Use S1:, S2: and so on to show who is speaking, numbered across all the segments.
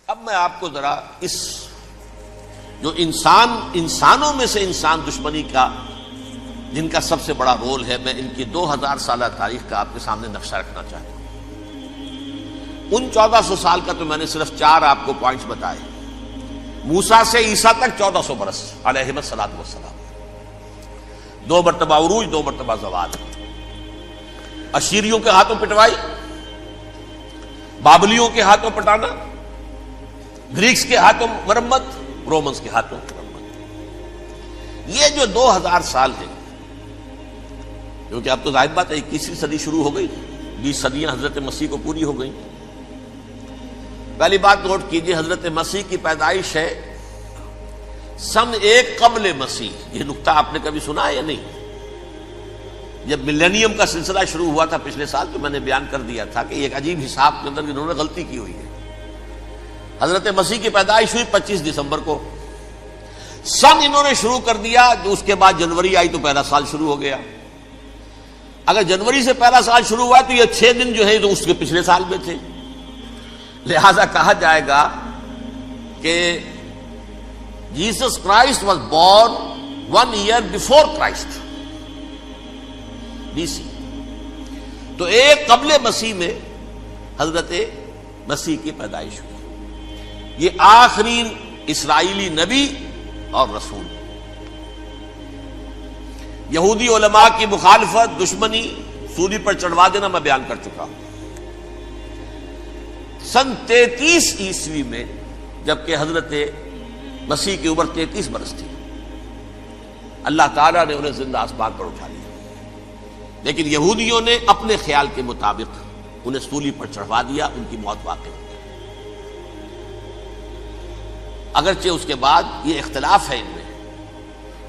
S1: اب میں آپ کو ذرا اس جو انسانوں میں سے انسان دشمنی کا جن کا سب سے بڑا رول ہے، میں ان کی 2000 سالہ تاریخ کا آپ کے سامنے نقشہ رکھنا چاہتا ہوں۔ ان 1400 سال کا تو میں نے صرف 4 آپ کو پوائنٹس بتائے۔ موسیٰ سے عیسیٰ تک 1400 برس علیہ الصلوۃ والسلام، 2 مرتبہ عروج، 2 مرتبہ زوال، اشیریوں کے ہاتھوں پٹوائی، بابلیوں کے ہاتھوں پٹانا، گریکس کے ہاتھوں مرمت، رومنس کے ہاتھوں مرمت۔ یہ جو 2000 سال ہیں، کیونکہ اب تو ظاہر بات ہے 21ویں صدی شروع ہو گئی، 20 صدیاں حضرت مسیح کو پوری ہو گئی۔ پہلی بات نوٹ کیجئے، حضرت مسیح کی پیدائش ہے سن 1 قبل مسیح۔ یہ نقطہ آپ نے کبھی سنا ہے یا نہیں؟ جب ملینیم کا سلسلہ شروع ہوا تھا پچھلے سال، تو میں نے بیان کر دیا تھا کہ ایک عجیب حساب کے اندر انہوں نے غلطی کی ہوئی ہے۔ حضرت مسیح کی پیدائش ہوئی 25 دسمبر کو، سن انہوں نے شروع کر دیا، جو اس کے بعد جنوری آئی تو پہلا سال شروع ہو گیا۔ اگر جنوری سے پہلا سال شروع ہوا تو یہ 6 دن جو ہے تو اس کے پچھلے سال میں تھے، لہذا کہا جائے گا کہ Jesus Christ was born 1 year before Christ, BC۔ تو 1 قبل مسیح میں حضرت مسیح کی پیدائش ہوئی۔ یہ آخری اسرائیلی نبی اور رسول۔ یہودی علماء کی مخالفت، دشمنی، سولی پر چڑھوا دینا میں بیان کر چکا ہوں۔ سن 33 عیسوی میں، جبکہ حضرت مسیح کی عمر 33 برس تھی، اللہ تعالیٰ نے انہیں زندہ آسمان پر اٹھا لیا، لیکن یہودیوں نے اپنے خیال کے مطابق انہیں سولی پر چڑھوا دیا، ان کی موت واقع ہو گئی۔ اگرچہ اس کے بعد یہ اختلاف ہے ان میں،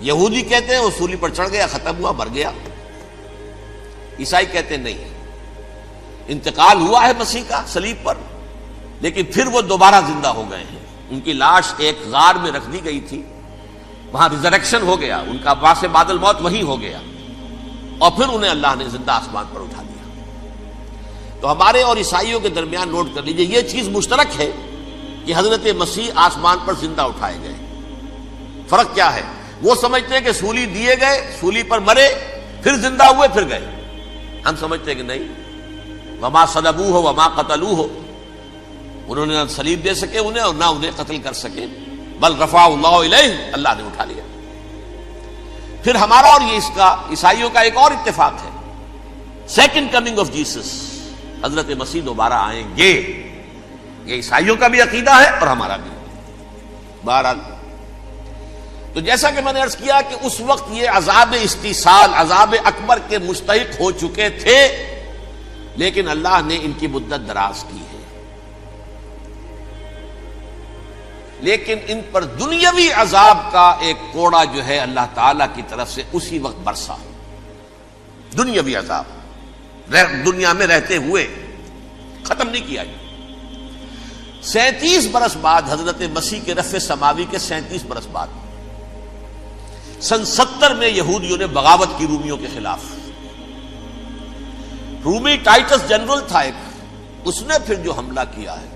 S1: یہودی کہتے ہیں وہ سولی پر چڑھ گیا، ختم ہوا، مر گیا۔ عیسائی کہتے ہیں نہیں، انتقال ہوا ہے مسیح کا صلیب پر، لیکن پھر وہ دوبارہ زندہ ہو گئے ہیں۔ ان کی لاش ایک غار میں رکھ دی گئی تھی، وہاں ریزریکشن ہو گیا، ان کا باعث بعد الموت وہی ہو گیا، اور پھر انہیں اللہ نے زندہ آسمان پر اٹھا دیا۔ تو ہمارے اور عیسائیوں کے درمیان نوٹ کر لیجئے، یہ چیز مشترک ہے کہ حضرت مسیح آسمان پر زندہ اٹھائے گئے۔ فرق کیا ہے؟ وہ سمجھتے ہیں کہ سولی دیے گئے، سولی پر مرے، پھر زندہ ہوئے، پھر گئے۔ ہم سمجھتے ہیں کہ نہیں، وما صلبوہ وما قتلوہ، انہوں نے نہ صلیب دے سکے انہیں اور نہ انہیں قتل کر سکے، بل رفعہ اللہ الیہ، اللہ نے اٹھا لیا۔ پھر ہمارا اور یہ اس کا عیسائیوں کا ایک اور اتفاق ہے، سیکنڈ کمنگ آف جیسس، حضرت مسیح دوبارہ آئیں گے۔ یہ عیسائیوں کا بھی عقیدہ ہے اور ہمارا بھی۔ بہرحال تو جیسا کہ میں نے عرض کیا کہ اس وقت یہ عذاب استیصال، عذاب اکبر کے مستحق ہو چکے تھے، لیکن اللہ نے ان کی مدت دراز کی ہے، لیکن ان پر دنیاوی عذاب کا ایک کوڑا جو ہے اللہ تعالی کی طرف سے اسی وقت برسا۔ دنیاوی عذاب دنیا میں رہتے ہوئے ختم نہیں کیا۔ 37 برس بعد، حضرت مسیح کے رفع سماوی کے 37 برس بعد، سن 70 میں یہودیوں نے بغاوت کی رومیوں کے خلاف۔ رومی ٹائٹس جنرل تھا ایک، اس نے پھر جو حملہ کیا ہے،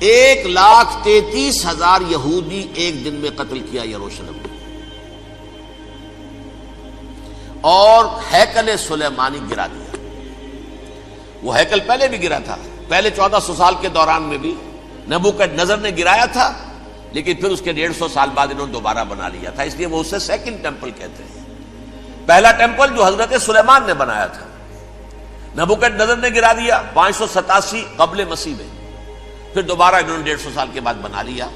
S1: 1,33,000 یہودی ایک دن میں قتل کیا یروشلم میں، اور ہیکل سلیمانی گرا دیا۔ وہ ہیکل پہلے بھی گرا تھا، پہلے 1400 سال کے دوران میں بھی نبوکڈنیزر نے گرایا تھا، لیکن پھر اس کے 150 سال بعد انہوں نے دوبارہ بنا لیا تھا، اس لیے وہ اسے سیکنڈ ٹیمپل کہتے ہیں۔ پہلا ٹیمپل جو حضرت سلیمان نے بنایا تھا، نبوکڈنیزر نے گرا دیا 587 قبل مسیح میں، پھر دوبارہ انہوں نے 150 سال کے بعد بنا لیا۔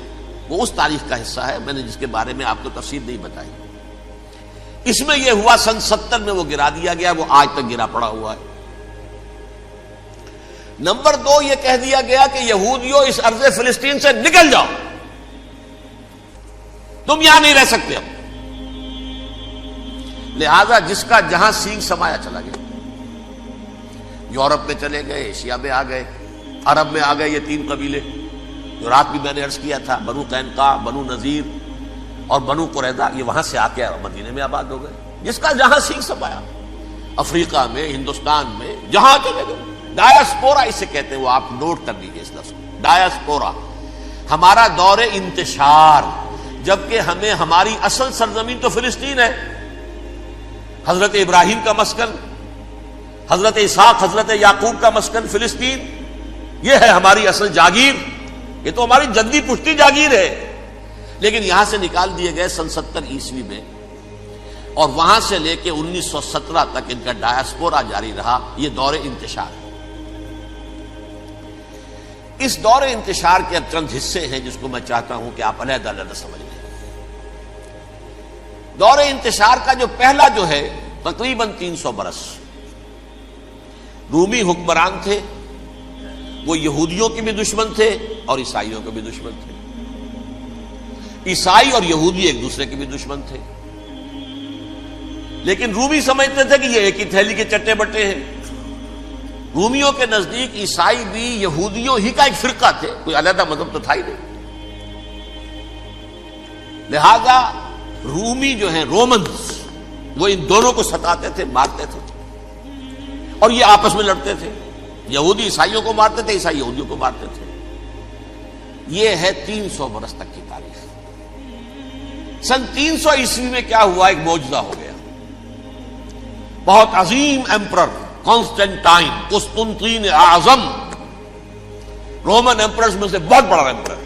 S1: وہ اس تاریخ کا حصہ ہے، میں نے جس کے بارے میں آپ کو تفصیل نہیں بتائی۔ اس میں یہ ہوا سن 70 میں وہ گرا دیا گیا، وہ آج تک گرا پڑا ہوا ہے۔ نمبر 2، یہ کہہ دیا گیا کہ یہودیوں اس ارض فلسطین سے نکل جاؤ، تم یہاں نہیں رہ سکتے اب۔ لہذا جس کا جہاں سینگ سمایا چلا گیا، یورپ میں چلے گئے، ایشیا میں آ گئے، عرب میں آ گئے، یہ 3 قبیلے جو رات بھی میں نے عرض کیا تھا، بنو قینقاع، بنو نذیر اور بنو قریظہ، یہ وہاں سے آ کے مدینے میں آباد ہو گئے۔ جس کا جہاں سینگ سمایا، افریقہ میں، ہندوستان میں، جہاں چلے گئے، ڈایاسپورا اسے کہتے ہیں، وہ آپ نوٹ کر لیجیے اس لفظ کو، ڈایاسپورا، ہمارا دور انتشار، جبکہ ہمیں ہماری اصل سرزمین تو فلسطین ہے، حضرت ابراہیم کا مسکن، حضرت اسحاق حضرت یعقوب کا مسکن فلسطین، یہ ہے ہماری اصل جاگیر، یہ تو ہماری جدی پشتی جاگیر ہے، لیکن یہاں سے نکال دیے گئے سن 70 عیسوی میں، اور وہاں سے لے کے 1917 تک ان کا ڈایاسپورا جاری رہا۔ یہ دور انتشار ہے۔ اس دور انتشار کے اب چند حصے ہیں جس کو میں چاہتا ہوں کہ آپ علیحدہ علیحدہ سمجھ لیں۔ دور انتشار کا جو پہلا جو ہے تقریباً 300 برس، رومی حکمران تھے، وہ یہودیوں کے بھی دشمن تھے اور عیسائیوں کے بھی دشمن تھے۔ عیسائی اور یہودی ایک دوسرے کے بھی دشمن تھے، لیکن رومی سمجھتے تھے کہ یہ ایک ہی تھیلی کے چٹے بٹے ہیں۔ رومیوں کے نزدیک عیسائی بھی یہودیوں ہی کا ایک فرقہ تھے، کوئی علیحدہ مذہب تو تھا ہی نہیں۔ لہذا رومی جو ہیں رومنز، وہ ان دونوں کو ستاتے تھے، مارتے تھے، اور یہ آپس میں لڑتے تھے۔ یہودی عیسائیوں کو مارتے تھے، عیسائی یہودیوں کو مارتے تھے۔ یہ ہے 300 برس تک کی تاریخ۔ سن 300 عیسوی میں کیا ہوا؟ ایک معجزہ ہو گیا۔ بہت عظیم ایمپرر کانسٹینٹائن، قسطنطین اعظم، رومن ایمپررز میں سے بہت بڑا ایمپرر،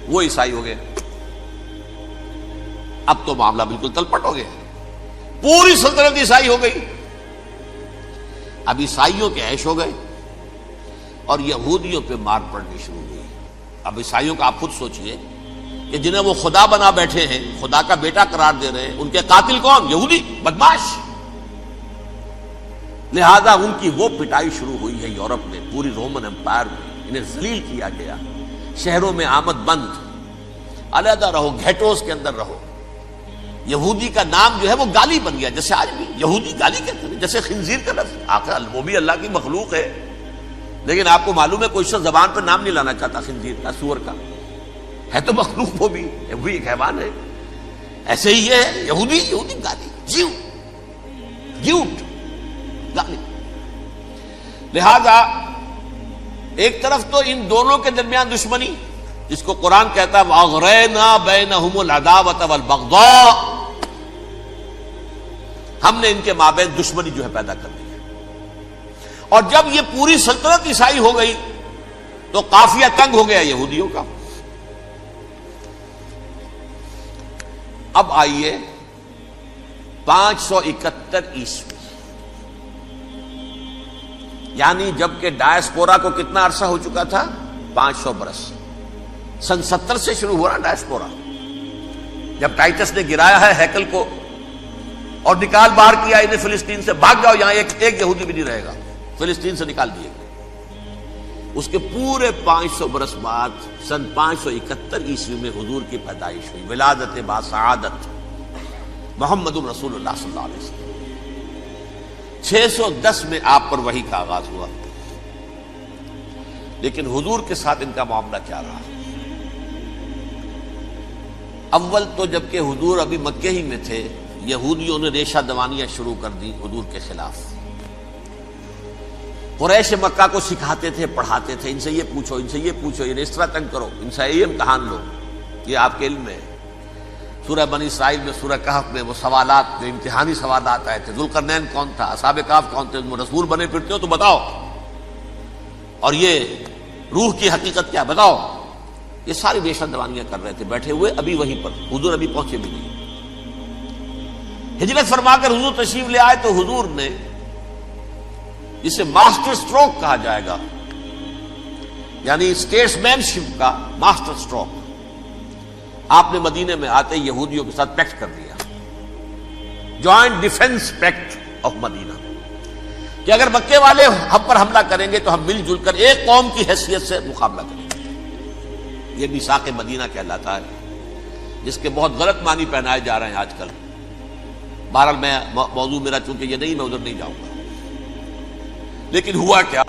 S1: وہ عیسائی ہو گئے۔ اب تو معاملہ بالکل تلپٹ ہو گیا، پوری سلطنت عیسائی ہو گئی۔ اب عیسائیوں کے عیش ہو گئے اور یہودیوں پہ مار پڑنی شروع ہوئی۔ اب عیسائیوں کا آپ خود سوچئے کہ جنہیں وہ خدا بنا بیٹھے ہیں، خدا کا بیٹا قرار دے رہے ہیں، ان کے قاتل کون؟ یہودی بدماش۔ لہذا ان کی وہ پٹائی شروع ہوئی ہے یورپ میں، پوری رومن امپائر میں انہیں ذلیل کیا گیا۔ شہروں میں آمد بند، علیحدہ رہو، گھیٹوز کے اندر رہو۔ یہودی کا نام جو ہے وہ گالی بن گیا، جیسے آج بھی یہودی گالی کہتے ہیں، جیسے خنزیر کا لفظ، آخر وہ بھی اللہ کی مخلوق ہے، لیکن آپ کو معلوم ہے کوئی شخص زبان پہ نام نہیں لانا چاہتا خنزیر کا، سور کا، ہے تو مخلوق وہ بھی ایک حیوان ہے۔ ایسے ہی یہ ہے یہودی گالی، جیوٹ گالی۔ لہذا ایک طرف تو ان دونوں کے درمیان دشمنی، جس کو قرآن کہتا ہے وَأَغْرَيْنَا بَيْنَهُمُ الْعَدَاوَةَ وَالْبَغْضَاءَ، ہم نے ان کے مابین دشمنی جو ہے پیدا کر دی ہے۔ اور جب یہ پوری سلطنت عیسائی ہو گئی تو قافیہ تنگ ہو گیا یہودیوں کا۔ اب آئیے 571 عیسوی، یعنی جبکہ ڈایاسپورا کو کتنا عرصہ ہو چکا تھا؟ 500 برس۔ سن 70 سے شروع ہو رہا ڈایاسپورا، جب ٹائٹس نے گرایا ہے ہیکل کو اور نکال باہر کیا انہیں فلسطین سے، بھاگ جاؤ یہاں ایک یہودی بھی نہیں رہے گا، فلسطین سے نکال دیے گئے۔ اس کے پورے 500 برس بعد سن 571 عیسوی میں حضور کی پیدائش ہوئی، ولادت باسعادت محمد رسول اللہ صلی اللہ علیہ وسلم۔ 610 میں آپ پر وحی کا آغاز ہوا، لیکن حضور کے ساتھ ان کا معاملہ کیا رہا؟ اول تو جبکہ حضور ابھی مکے ہی میں تھے، یہودیوں نے ریشہ دوانیاں شروع کر دی حضور کے خلاف۔ قریش مکہ کو سکھاتے تھے، پڑھاتے تھے، ان سے یہ پوچھو، ان سے یہ پوچھو، انہیں اس طرح تنگ کرو، ان سے یہ امتحان لو، یہ آپ کے علم میں ہے۔ سورہ بنی اسرائیل میں، سورہ کہف میں وہ سوالات، جو امتحانی سوالات آئے تھے، ذوالقرنین کون تھا، اصحاب کہف کون تھے، تم رسول بنے پھرتے ہو تو بتاؤ، اور یہ روح کی حقیقت کیا بتاؤ۔ یہ ساری ریشہ دوانیاں کر رہے تھے بیٹھے ہوئے، ابھی وہیں پر حضور ابھی پہنچے بھی نہیں۔ ہجرت فرما کر حضور تشریف لے آئے تو حضور نے، جسے ماسٹر سٹروک کہا جائے گا، یعنی اسٹیٹس مین شپ کا ماسٹر سٹروک، آپ نے مدینے میں آتے یہودیوں کے ساتھ پیکٹ کر دیا، جوائنٹ ڈیفنس پیکٹ آف مدینہ، کہ اگر مکے والے ہم پر حملہ کریں گے تو ہم مل جل کر ایک قوم کی حیثیت سے مقابلہ کریں گے۔ یہ میثاق مدینہ کہلاتا ہے، جس کے بہت غلط معنی پہنائے جا رہے ہیں آج کل۔ بہرحال میں موضوع میرا چونکہ یہ نہیں، میں ادھر نہیں جاؤں گا۔ لیکن ہوا کیا؟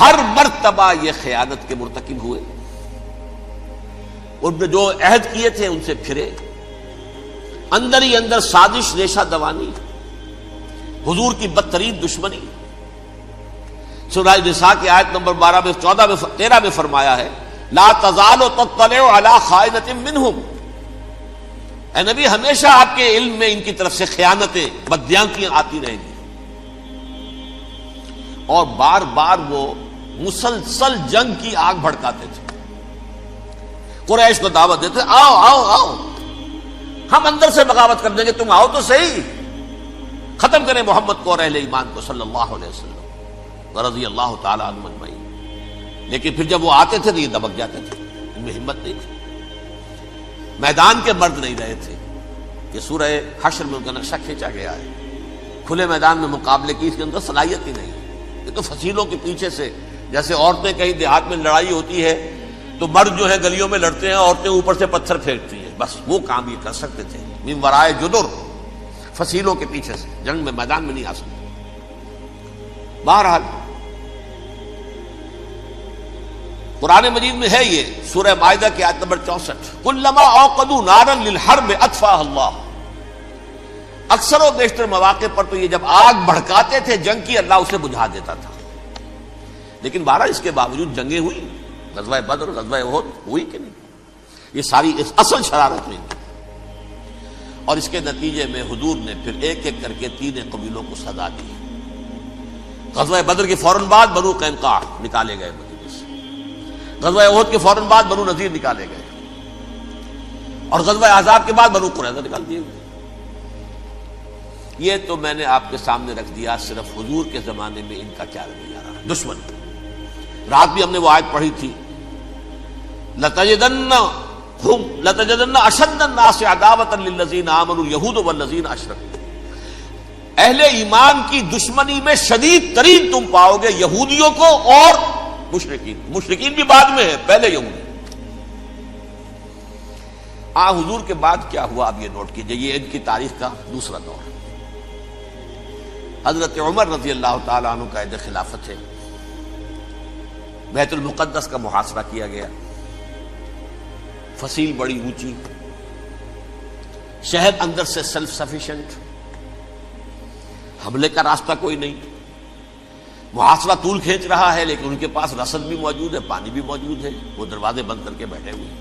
S1: ہر مرتبہ یہ خیانت کے مرتکب ہوئے، ان نے جو عہد کیے تھے ان سے پھرے، اندر ہی اندر سازش، ریشہ دوانی، حضور کی بدترین دشمنی۔ سورہ نساء کی آیت نمبر 12 میں 14 میں 13 میں فرمایا ہے لا تزال تطلع علی خائنۃ منہم، اے نبی ہمیشہ آپ کے علم میں ان کی طرف سے خیانتیں، بددیانتیاں آتی رہیں گی. اور بار بار وہ مسلسل جنگ کی آگ بھڑکاتے تھے. قریش کو دعوت دیتے، آؤ آؤ آؤ ہم اندر سے بغاوت کر دیں گے، تم آؤ تو صحیح، ختم کریں محمد کو اور اہل ایمان کو صلی اللہ علیہ وسلم رضی اللہ تعالی عنہم اجمعین. لیکن پھر جب وہ آتے تھے تو یہ دبک جاتے تھے، ان میں ہمت نہیں تھی، میدان کے مرد نہیں رہے تھے. یہ سورہ حشر میں ان کا نقشہ کھینچا گیا ہے. کھلے میدان میں مقابلے کی اس کے اندر صلاحیت ہی نہیں. یہ تو فصیلوں کے پیچھے سے، جیسے عورتیں کہیں دیہات میں لڑائی ہوتی ہے تو مرد جو ہے گلیوں میں لڑتے ہیں، عورتیں اوپر سے پتھر پھینکتی ہیں، بس وہ کام یہ کر سکتے تھے. من ورائے جدر، فصیلوں کے پیچھے سے، جنگ میں میدان میں نہیں آ سکتے. بہرحال قرآن مجید میں ہے یہ سورہ مائدہ کی آیت نمبر 64، کلما اوقدوا نارا للحرب اطفاها اللہ. اکثر و بیشتر مواقع پر تو یہ جب آگ بھڑکاتے تھے جنگ کی، اللہ اسے بجھا دیتا تھا. لیکن بہرحال اس کے باوجود جنگیں ہوئی، غزوہ بدر، غزوہ احد ہوئی کہ نہیں. یہ ساری اصل شرارت ہوئی، اور اس کے نتیجے میں حضور نے پھر ایک ایک کر کے 3 قبیلوں کو سزا دی. غزوہ بدر کے فوراً بعد بنو قینقاع نکالے گئے مدینے سے، غزوہ احد کے فوراً بعد بنو نذیر نکالے گئے، اور غزوہ احزاب کے بعد بنو قریظہ نکال دیے گئے. یہ تو میں نے آپ کے سامنے رکھ دیا صرف حضور کے زمانے میں ان کا کیا رویہ رہا. دشمن، رات بھی ہم نے وہ آیت پڑھی تھی، لَتَجِدَنَّ أَشَدَّ النَّاسِ عَدَاوَةً لِلَّذِينَ آمَنُوا الْيَهُودُ وَالَّذِينَ أَشْرَكُوا. اہل ایمان کی دشمنی میں شدید ترین تم پاؤ گے یہودیوں کو اور مشرکین بھی بعد میں ہے، پہلے یہودی. حضور کے بعد کیا ہوا اب یہ نوٹ کیجئے، یہ ان کی تاریخ کا دوسرا دور. حضرت عمر رضی اللہ تعالیٰ عنہ کا عہد خلافت ہے. بیت المقدس کا محاصرہ کیا گیا، فصیل بڑی اونچی، شہر اندر سے سیلف سفیشینٹ، حملے کا راستہ کوئی نہیں. محاصرہ طول کھینچ رہا ہے لیکن ان کے پاس رسد بھی موجود ہے، پانی بھی موجود ہے، وہ دروازے بند کر کے بیٹھے ہوئے ہیں.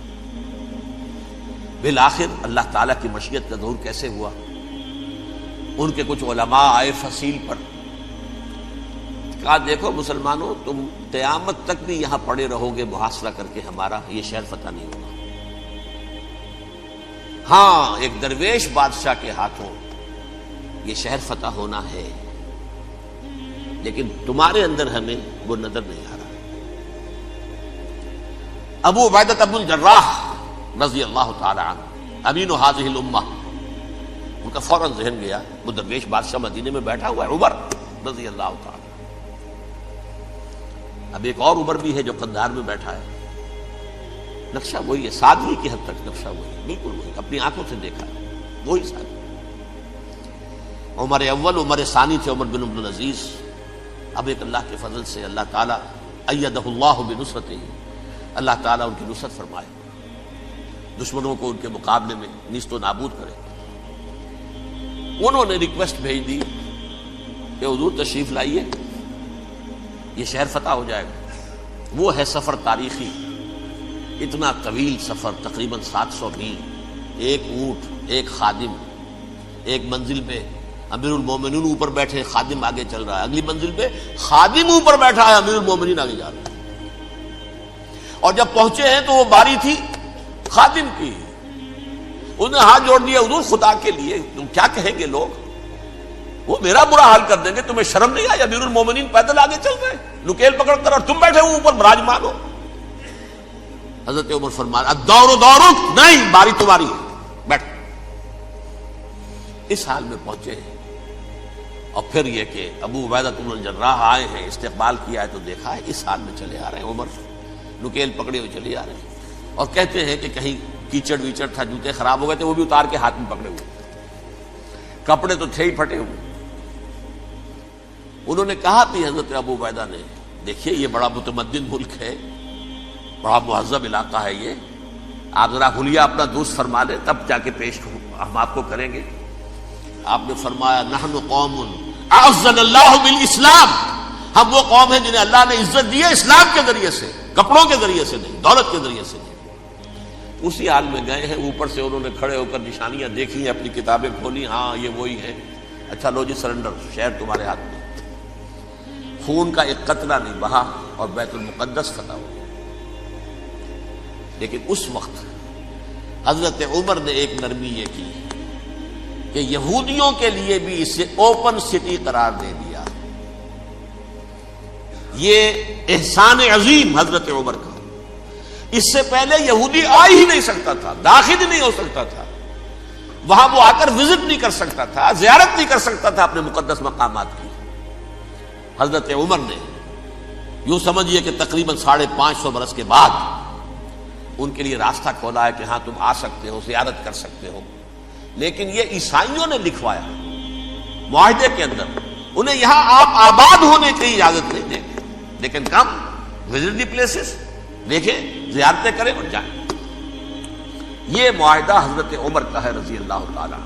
S1: بالآخر اللہ تعالیٰ کی مشیت کا ظہور کیسے ہوا؟ ان کے کچھ علماء آئے فصیل پر، کہا دیکھو مسلمانوں، تم قیامت تک بھی یہاں پڑے رہو گے محاصرہ کر کے، ہمارا یہ شہر فتح نہیں ہوگا. ہاں ایک درویش بادشاہ کے ہاتھوں یہ شہر فتح ہونا ہے، لیکن تمہارے اندر ہمیں وہ نظر نہیں آ رہا. ابو عبیدہ بن الجراح رضی اللہ تعالی عنہ امین هذه الامہ، ان کا فوراً ذہن گیا وہ درویش بادشاہ مدینے میں بیٹھا ہوا ہے عمر رضی اللہ تعالی. اب ایک اور عمر بھی ہے جو قندھار میں بیٹھا ہے. نقشہ وہی ہے، سادگی کی حد تک نقشہ وہی ہے، بالکل وہی، اپنی آنکھوں سے دیکھا ہے وہی سادگی. عمر اول، عمر ثانی تھے عمر بن عبد العزیز. اب ایک اللہ کے فضل سے اللہ تعالیٰ ایدہ اللہ بنصرتہ، اللہ تعالیٰ ان کی نصرت فرمائے، دشمنوں کو ان کے مقابلے میں نیست و نابود کرے. انہوں نے ریکویسٹ بھیج دی کہ حضور تشریف لائیے، یہ شہر فتح ہو جائے گا. وہ ہے سفر تاریخی، اتنا طویل سفر، تقریباً 700 میل، ایک اونٹ، ایک خادم، ایک منزل پہ امیر المومنین اوپر بیٹھے، خادم آگے چل رہا ہے، اگلی منزل پہ خادم اوپر بیٹھا ہے، امیر المومنین آگے جا رہا ہے. اور جب پہنچے ہیں تو وہ باری تھی خادم کی. انہوں نے ہاتھ جوڑ دیا، حضور خدا کے لیے تم کیا کہیں گے لوگ، وہ میرا برا حال کر دیں گے، تمہیں شرم نہیں آئی؟ امیر المومنین پیدل آگے چل رہے ہیں نکیل پکڑ کر، اور تم بیٹھے ہو اوپر براجمان ہو. حضرت عمر فرمایا الدور دورک، نہیں باری تمہاری ہے، بیٹھ. اس حال میں پہنچے ہیں. اور پھر یہ کہ ابو عبیدہ بن الجراح آئے ہیں، استقبال کیا ہے تو دیکھا ہے اس حال میں چلے آ رہے ہیں. عمر نکیل پکڑے ہوئے چلے آ رہے ہیں، اور کہتے ہیں کہ کہیں کیچڑ ویچڑ تھا، جوتے خراب ہو گئے تھے، وہ بھی اتار کے ہاتھ میں پکڑے ہوئے، کپڑے تو تھے ہی پھٹے ہوئے. انہوں نے کہا بھی حضرت ابو عبیدہ نے، دیکھیے یہ بڑا متمدن ملک ہے، بڑا مہذب علاقہ ہے، یہ آپ ذرا حلیہ اپنا درست فرما لیں تب جا کے پیش ہم آپ کو کریں گے. آپ نے فرمایا نحن قوم اعزنا اللہ بالاسلام، ہم وہ قوم ہیں جنہیں اللہ نے عزت دی ہے اسلام کے ذریعے سے. کپڑوں کے ذریعے سے نہیں، دولت کے ذریعے سے نہیں۔ اسی حال میں گئے ہیں، اوپر سے انہوں نے کھڑے ہو کر نشانیاں دیکھی ہیں، اپنی کتابیں کھولی، ہاں یہ وہی ہے، اچھا لو جی سرنڈر، شہر تمہارے ہاتھ میں۔ خون کا ایک قطرہ نہیں بہا اور بیت المقدس فتح ہو گیا۔ لیکن اس وقت حضرت عمر نے ایک نرمی یہ کی کہ یہودیوں کے لیے بھی اسے اوپن سٹی قرار دے دیا۔ یہ احسان عظیم حضرت عمر کا۔ اس سے پہلے یہودی آ ہی نہیں سکتا تھا، داخل ہی نہیں ہو سکتا تھا، وہاں وہ آ کر وزٹ نہیں کر سکتا تھا، زیارت نہیں کر سکتا تھا اپنے مقدس مقامات کی۔ حضرت عمر نے یوں سمجھیے کہ تقریباً 550 برس کے بعد ان کے لیے راستہ کھولا ہے کہ ہاں تم آ سکتے ہو، زیارت کر سکتے ہو۔ لیکن یہ عیسائیوں نے لکھوایا معاہدے کے اندر، انہیں یہاں آپ آباد ہونے کی اجازت نہیں دیں گے، لیکن کم وزٹ دی پلیسز، دیکھیں زیارتیں کریں اور جائیں۔ یہ معاہدہ حضرت عمر کا ہے رضی اللہ تعالیٰ،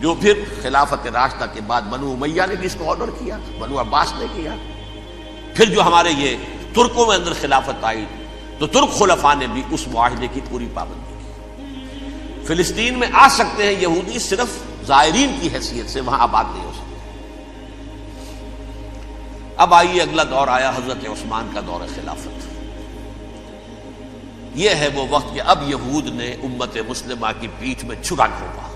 S1: جو پھر خلافت راشدہ کے بعد بنو امیہ نے بھی اس کو آرڈر کیا، بنو عباس نے کیا۔ پھر جو ہمارے یہ ترکوں میں اندر خلافت آئی تو ترک خلفاء نے بھی اس معاہدے کی پوری پابندی کی۔ فلسطین میں آ سکتے ہیں یہودی، صرف زائرین کی حیثیت سے، وہاں آباد نہیں ہو سکتے۔ اب آئیے اگلا دور آیا حضرت عثمان کا دور خلافت۔ یہ ہے وہ وقت کہ اب یہود نے امت مسلمہ کی پیٹھ میں چھرا گھونپا۔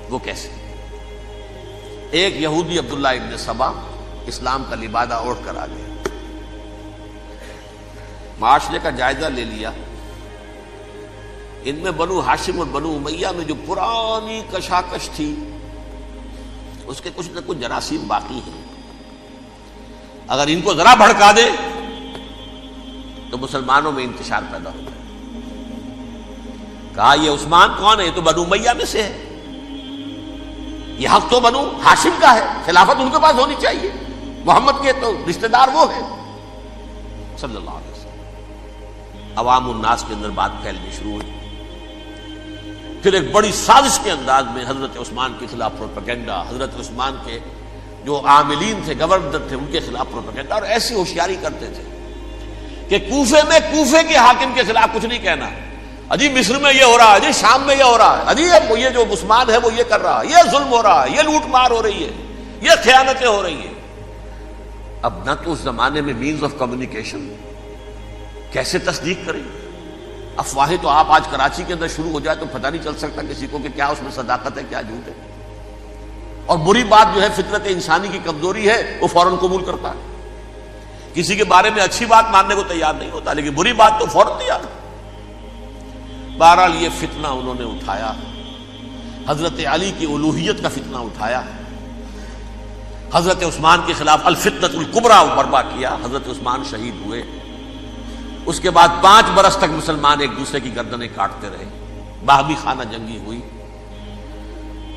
S1: وہ کیسے؟ ایک یہودی عبداللہ ابن سبا اسلام کا لبادہ اوڑھ کر آ گیا، معاشرے کا جائزہ لے لیا۔ ان میں بنو ہاشم اور بنو امیہ میں جو پرانی کشاکش تھی اس کے کچھ نہ کچھ جراثیم باقی ہیں، اگر ان کو ذرا بھڑکا دے تو مسلمانوں میں انتشار پیدا ہو جائے۔ کہا یہ عثمان کون ہے؟ یہ تو بنو امیہ میں سے ہے، یہ حق تو بنو ہاشم کا ہے، خلافت ان کے پاس ہونی چاہیے، محمد کے تو رشتہ دار وہ ہے صلی اللہ علیہ وسلم۔ عوام الناس کے اندر بات پھیلنی شروع ہوئی۔ پھر ایک بڑی سازش کے انداز میں حضرت عثمان کے خلاف پروپیگنڈا، حضرت عثمان کے جو عاملین تھے، گورنر تھے، ان کے خلاف پروپیگنڈا، اور ایسی ہوشیاری کرتے تھے کہ کوفے میں کوفے کے حاکم کے خلاف کچھ نہیں کہنا، اجی مصر میں یہ ہو رہا ہے، اجی شام میں یہ ہو رہا ہے، اجی یہ جو عثمان ہے وہ یہ کر رہا ہے، یہ ظلم ہو رہا ہے، یہ لوٹ مار ہو رہی ہے، یہ خیانتیں ہو رہی ہیں۔ اب نہ تو اس زمانے میں مینز آف کمیونیکیشن، کیسے تصدیق کریں؟ افواہیں تو آپ آج کراچی کے اندر شروع ہو جائے تو پتہ نہیں چل سکتا کسی کو کہ کیا اس میں صداقت ہے، کیا جھوٹ ہے۔ اور بری بات جو ہے فطرت انسانی کی کمزوری ہے، وہ فوراً قبول کرتا ہے، کسی کے بارے میں اچھی بات ماننے کو تیار نہیں ہوتا، لیکن بری بات تو فوراً تیار۔ بہرحال یہ فتنہ انہوں نے اٹھایا، حضرت علی کی الوہیت کا فتنہ اٹھایا، حضرت عثمان کے خلاف الفتنۃ الکبریٰ برپا کیا، حضرت عثمان شہید ہوئے۔ اس کے بعد 5 برس تک مسلمان ایک دوسرے کی گردنیں کاٹتے رہے، باہمی خانہ جنگی ہوئی۔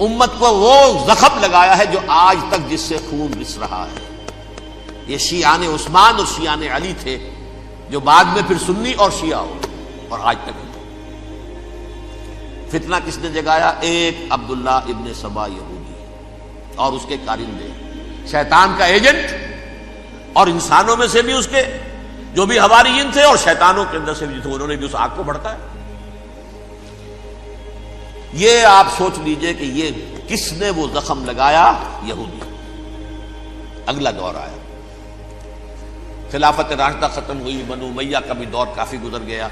S1: امت کو وہ زخم لگایا ہے جو آج تک جس سے خون رس رہا ہے۔ یہ شیعان عثمان اور شیعان علی تھے، جو بعد میں پھر سنی اور شیعہ ہو، اور آج تک فتنہ کس نے جگایا؟ ایک عبداللہ ابن سبا یہودی اور اس کے کارندے، شیطان کا ایجنٹ، اور انسانوں میں سے بھی اس کے جو بھی حواریین تھے اور شیطانوں کے اندر سے بھی تھے، انہوں نے بھی اس آگ کو بھڑکایا۔ یہ آپ سوچ لیجئے کہ یہ کس نے وہ زخم لگایا؟ یہودی۔ اگلا دور آیا، خلافت راشدہ ختم ہوئی، بنو امیہ کا بھی دور کافی گزر گیا۔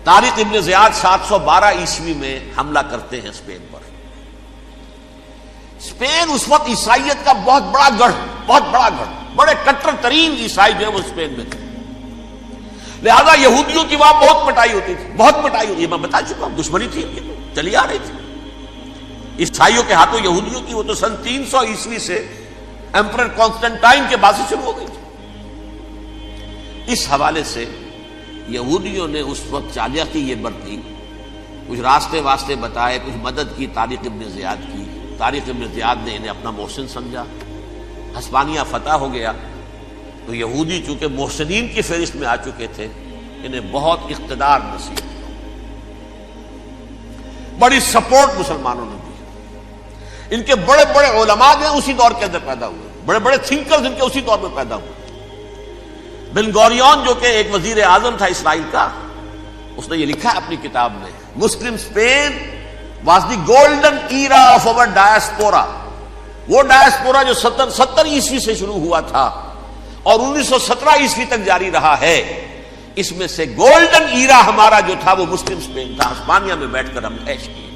S1: طارق ابن زیاد 712 عیسوی میں حملہ کرتے ہیں اسپین پر۔ اسپین اس وقت عیسائیت کا بہت بڑا گڑھ، بڑے کٹر ترین عیسائی جو ہے وہ اسپین میں تھے، لہذا یہودیوں کی وہاں بہت پٹائی ہوتی تھی، میں بتا چکا ہوں، دشمنی تھی، یہ تو چلی آ رہی تھی عیسائیوں کے ہاتھوں یہودیوں کی۔ وہ تو سن 300 عیسوی سے ایمپرر کانسٹنٹائن کے بعد سے شروع ہو گئی تھی۔ اس حوالے سے یہودیوں نے اس وقت چالاکی یہ برتی، کچھ راستے واسطے بتائے، کچھ مدد کی طارق ابن زیاد کی۔ طارق ابن زیاد نے انہیں اپنا محسن سمجھا، ہسپانیہ فتح ہو گیا تو یہودی چونکہ محسنین کی فہرست میں آ چکے تھے، انہیں بہت اقتدار نصیب، بڑی سپورٹ مسلمانوں نے دی۔ ان کے بڑے بڑے علماء جو ہیں اسی دور کے اندر پیدا ہوئے، بڑے بڑے تھنکرز ان کے اسی دور میں پیدا ہوئے۔ بن گوریون جو کہ ایک وزیر اعظم تھا اسرائیل کا، اس نے یہ لکھا ہے اپنی کتاب میں، Muslim Spain was the golden era of our diaspora. وہ ڈائسپورا جو 70 عیسوی سے شروع ہوا تھا اور 1917 عیسوی تک جاری رہا ہے، اس میں سے گولڈن ایرا ہمارا جو تھا وہ مسلم اسپین تھا. ہسپانیہ میں بیٹھ کر ہم عیش کیے.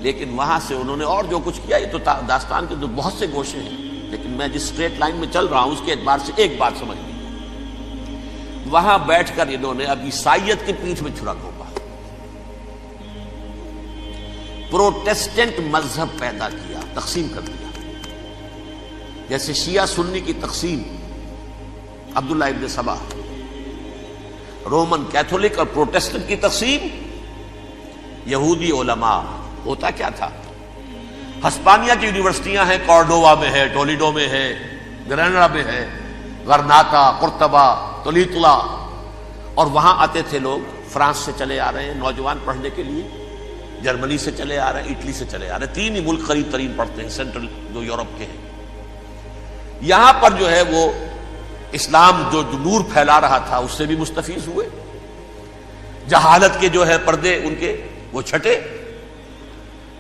S1: لیکن وہاں سے انہوں نے اور جو کچھ کیا، یہ تو داستان کے تو بہت سے گوشے ہیں، لیکن میں جس اسٹریٹ لائن میں چل رہا ہوں اس کے اعتبار سے ایک بات سمجھ لی، وہاں بیٹھ کر انہوں نے اب عیسائیت کی پیٹھ میں چھرا گھونپا، پروٹیسٹنٹ مذہب پیدا کیا، تقسیم کر دیا. جیسے شیعہ سنی کی تقسیم، عبداللہ ابن سبا، رومن کیتھولک اور پروٹیسٹنٹ کی تقسیم، یہودی علماء. ہوتا کیا تھا؟ ہسپانیہ کی یونیورسٹیاں ہیں، کارڈووا میں ہے، ٹولیڈو میں ہے، گریناڈا میں ہے، غرناطہ، قرطبہ، تولیتلا، اور وہاں آتے تھے لوگ. فرانس سے چلے آ رہے ہیں نوجوان پڑھنے کے لیے، جرمنی سے چلے آ رہے ہیں، اٹلی سے چلے آ رہے ہیں. 3 ہی ملک قریب ترین پڑھتے ہیں سینٹرل جو یورپ کے ہیں. یہاں پر جو ہے وہ اسلام جو نور پھیلا رہا تھا اس سے بھی مستفیض ہوئے. جہالت کے جو ہے پردے ان کے وہ چھٹے.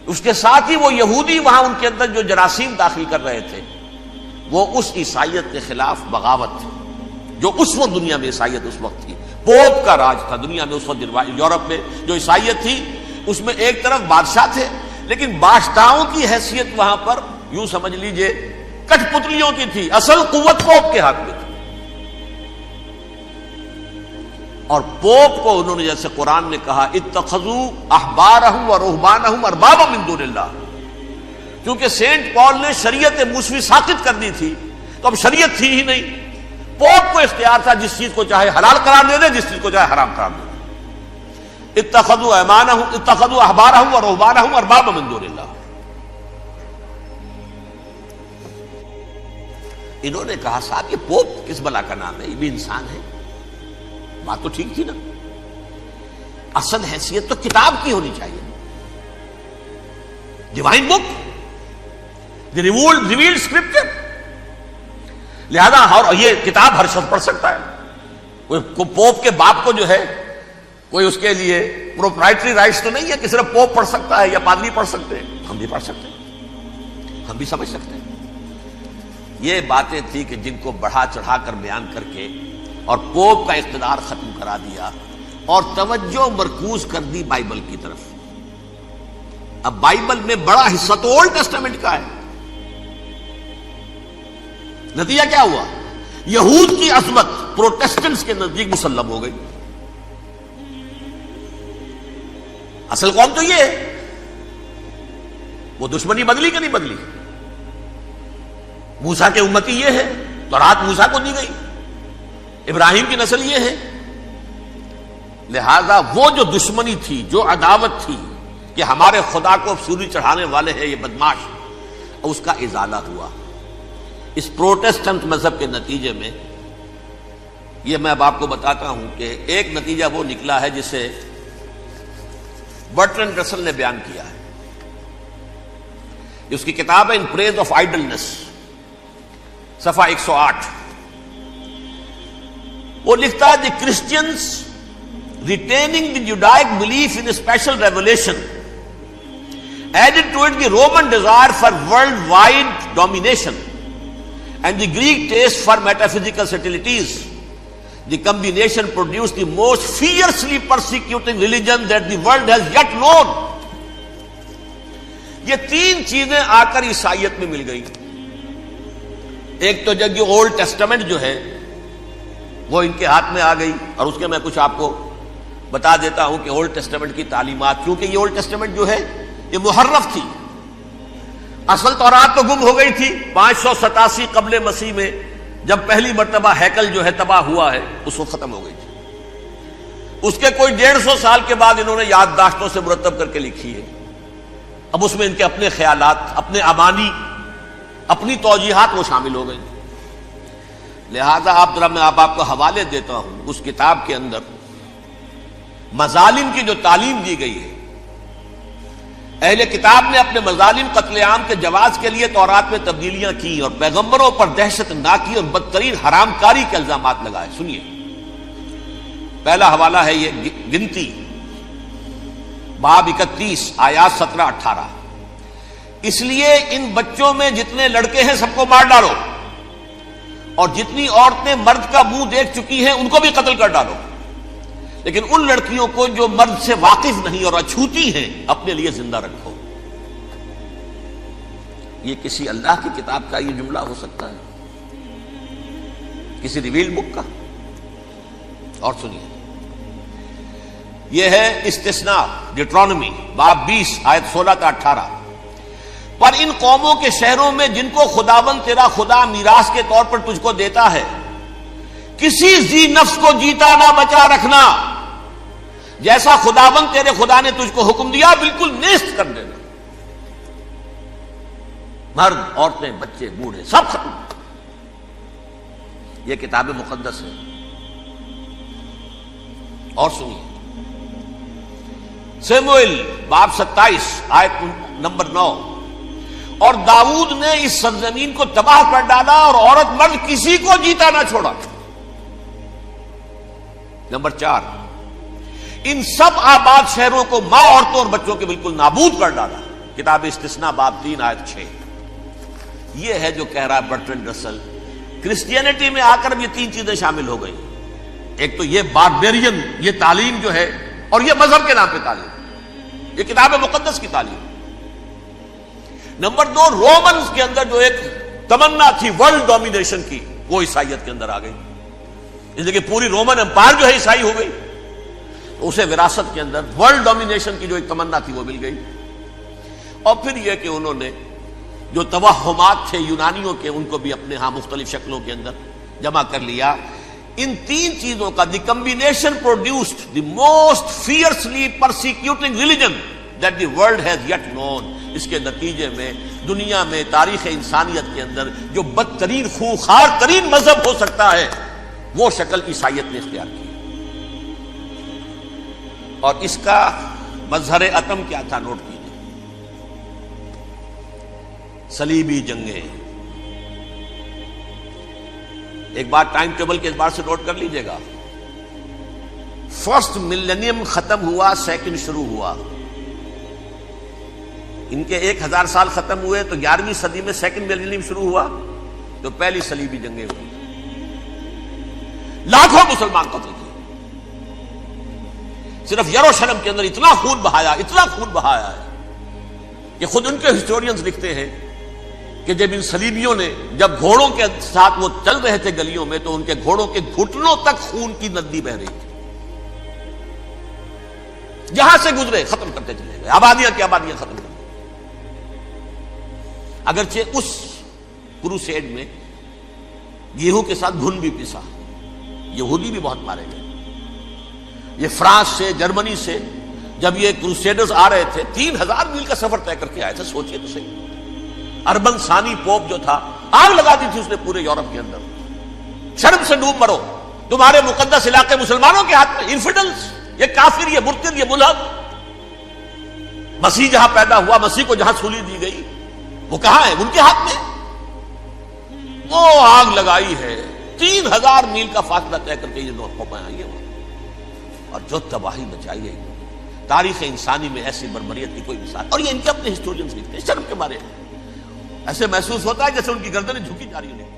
S1: اس کے ساتھ ہی وہ یہودی وہاں ان کے اندر جو جراثیم داخل کر رہے تھے، وہ اس عیسائیت کے خلاف بغاوت تھی جو اس وقت دنیا میں عیسائیت اس وقت تھی. پوپ کا راج تھا دنیا میں اس وقت. یورپ میں جو عیسائیت تھی اس میں ایک طرف بادشاہ تھے، لیکن بادشاہوں کی حیثیت وہاں پر یوں سمجھ لیجئے کٹ پتلیوں کی تھی. اصل قوت پوپ کے ہاتھ میں تھی. اور پوپ کو انہوں نے جیسے قرآن نے کہا اتخذوا احبارهم ورهبانهم اربابا من دون اللہ، کیونکہ سینٹ پال نے شریعت موسوی ساقط کر دی تھی تو اب شریعت تھی ہی نہیں. پوپ کو اختیار تھا جس چیز کو چاہے حلال قرار دے دے، جس چیز کو چاہے حرام قرار دے دے. اتخذوا احبارهم ورهبانهم اربابا من دون اللہ. انہوں نے کہا صاحب یہ پوپ کس بلا کا نام ہے، یہ بھی انسان ہے. بات تو ٹھیک تھی نا، اصل حیثیت تو کتاب کی ہونی چاہیے، ڈیوائن بک، دی ریویلڈ اسکرپچر. لہذا اور یہ کتاب ہر شخص پڑھ سکتا ہے. کوئی پوپ کے باپ کو جو ہے کوئی اس کے لیے پروپرائٹری رائٹس تو نہیں ہے کہ صرف پوپ پڑھ سکتا ہے یا پادری پڑھ سکتے ہیں. ہم بھی پڑھ سکتے ہیں، ہم بھی سمجھ سکتے ہیں. یہ باتیں تھی کہ جن کو بڑھا چڑھا کر بیان کر کے اور پوپ کا اقتدار ختم کرا دیا اور توجہ مرکوز کر دی بائبل کی طرف. اب بائبل میں بڑا حصہ تو اولڈ ٹیسٹامنٹ کا ہے. نتیجہ کیا ہوا؟ یہود کی عظمت پروٹیسٹنٹس کے نزدیک مسلم ہو گئی. اصل قوم تو یہ ہے. وہ دشمنی بدلی کہ نہیں بدلی؟ موسیٰ کے امتی یہ ہے، تورات موسیٰ کو دی گئی، ابراہیم کی نسل یہ ہے. لہذا وہ جو دشمنی تھی، جو عداوت تھی کہ ہمارے خدا کو سوری چڑھانے والے ہیں یہ بدماش، اس کا ازالہ ہوا اس پروٹیسٹنٹ مذہب کے نتیجے میں. یہ میں اب آپ کو بتاتا ہوں کہ ایک نتیجہ وہ نکلا ہے جسے برٹرنڈ رسل نے بیان کیا ہے. اس کی کتاب ہے ان پریز آف آئیڈلنس، صفحہ 108. وہ لکھتا ہے the Christians retaining the Judaic belief in special revelation added to it the Roman desire for worldwide domination and the Greek taste for metaphysical subtleties. The combination produced the most fiercely persecuting religion that the world has yet known. یہ 3 چیزیں آ کر عیسائیت میں مل گئی. ایک تو جب یہ اولڈ ٹیسٹامنٹ جو ہے وہ ان کے ہاتھ میں آ گئی، اور اس کے میں کچھ آپ کو بتا دیتا ہوں کہ اولڈ ٹیسٹامنٹ کی تعلیمات، کیونکہ یہ اولڈ ٹیسٹامنٹ جو ہے یہ محرف تھی. اصل تورات تو گم ہو گئی تھی 587 قبل مسیح میں، جب پہلی مرتبہ ہیکل جو ہے تباہ ہوا ہے، اس وقت ختم ہو گئی تھی. اس کے کوئی 150 سال کے بعد انہوں نے یادداشتوں سے مرتب کر کے لکھی ہے. اب اس میں ان کے اپنے خیالات، اپنے امانی، اپنی توجیحات وہ شامل ہو گئی. لہذا میں آپ کو حوالے دیتا ہوں اس کتاب کے اندر مظالم کی جو تعلیم دی گئی ہے اہل کتاب نے اپنے مظالم قتل عام کے جواز کے لیے تورات میں تبدیلیاں کی اور پیغمبروں پر دہشت ناکی اور بدترین حرام کاری کے الزامات لگائے. سنیے، پہلا حوالہ ہے یہ گنتی باب 31 آیات 17-18. اس لیے ان بچوں میں جتنے لڑکے ہیں سب کو مار ڈالو، اور جتنی عورتیں مرد کا منہ دیکھ چکی ہیں ان کو بھی قتل کر ڈالو، لیکن ان لڑکیوں کو جو مرد سے واقف نہیں اور اچھوتی ہیں اپنے لیے زندہ رکھو. یہ کسی اللہ کی کتاب کا یہ جملہ ہو سکتا ہے؟ کسی ریویل بک کا؟ اور سنیے، یہ ہے استثناء ڈیٹرانومی باب 20 آیت 16-18. پر ان قوموں کے شہروں میں جن کو خداوند تیرا خدا میراث کے طور پر تجھ کو دیتا ہے، کسی ذی نفس کو جیتا نہ بچا رکھنا، جیسا خداوند تیرے خدا نے تجھ کو حکم دیا بالکل نیست کر دینا. مرد، عورتیں، بچے، بوڑھے سب ختم. یہ کتاب مقدس ہے. اور سنیے، سموئیل باب 27 آیت نمبر 9. اور داؤد نے اس سرزمین کو تباہ کر ڈالا اور عورت مرد کسی کو جیتا نہ چھوڑا. نمبر 4، ان سب آباد شہروں کو ماں، عورتوں اور بچوں کے بالکل نابود کر ڈالا. کتاب استثناء باب 3 آیت 6. یہ ہے جو کہہ رہا ہے برٹرنڈ رسل، کرسچینٹی میں آ کر اب یہ تین چیزیں شامل ہو گئی. ایک تو یہ باربیرین یہ تعلیم جو ہے، اور یہ مذہب کے نام پہ تعلیم، یہ کتاب مقدس کی تعلیم. نمبر 2، رومنز کے اندر جو ایک تمنا تھی ورلڈ ڈومینیشن کی، وہ عیسائیت کے اندر آ گئی. اس لیے کہ پوری رومن امپائر جو ہے عیسائی ہو گئی، تو اسے وراثت کے اندر ورلڈ ڈومینیشن کی جو ایک تمنا تھی وہ مل گئی. اور پھر یہ کہ انہوں نے جو توہمات تھے یونانیوں کے، ان کو بھی اپنے ہاں مختلف شکلوں کے اندر جمع کر لیا. ان تین چیزوں کا the combination produced the most fiercely persecuting religion that the world has yet known. اس کے نتیجے میں دنیا میں تاریخ انسانیت کے اندر جو بدترین خونخوار ترین مذہب ہو سکتا ہے وہ شکل عیسائیت نے اختیار کی. اور اس کا مظہر عتم کیا تھا؟ نوٹ کیجیے، صلیبی جنگیں. ایک بار ٹائم ٹیبل کے اعتبار سے نوٹ کر لیجئے گا. فرسٹ ملینیم ختم ہوا، سیکنڈ شروع ہوا. ان کے 1000 سال ختم ہوئے تو 11ویں صدی میں سیکنڈ ملینیم شروع ہوا، تو پہلی صلیبی جنگیں ہوئی. لاکھوں مسلمان قتل کیے. صرف یروشلم کے اندر اتنا خون بہایا ہے کہ خود ان کے ہسٹورینز لکھتے ہیں کہ جب ان صلیبیوں نے جب گھوڑوں کے ساتھ وہ چل رہے تھے گلیوں میں، تو ان کے گھوڑوں کے گھٹنوں تک خون کی ندی بہ رہی تھی. جہاں سے گزرے ختم کرتے چلے گئے، آبادیاں کی آبادیاں ختم کر دی. اگرچہ اس کروسیڈ میں گیہوں کے ساتھ گھن بھی پسا، یہودی بھی بہت مارے گئے. یہ فرانس سے، جرمنی سے جب یہ کروسیڈرز آ رہے تھے، 3000 میل کا سفر طے کر کے آئے تھے. سوچئے تو صحیح. اربن ثانی پوپ جو تھا، آگ لگا دی تھی اس نے پورے یورپ کے اندر. شرم سے ڈوب مرو، تمہارے مقدس علاقے مسلمانوں کے ہاتھ میں. انفیڈلز، یہ کافر، یہ مرتد، یہ ملحد. مسیح جہاں پیدا ہوا، مسیح کو جہاں سولی دی گئی، وہ کہاں ہے؟ ان کے ہاتھ میں. وہ آگ لگائی ہے، 3000 میل کا فاصلہ طے کر کے یہ نوٹ ہو پایا. یہ اور جو تباہی مچائی ہے تاریخ انسانی میں، ایسی بربریت کی کوئی مثال. اور یہ ان کے اپنے ہسٹورینز لکھتے ہیں. شرم کے بارے میں ایسے محسوس ہوتا ہے جیسے ان کی گردنیں جھکی جا رہی ہیں.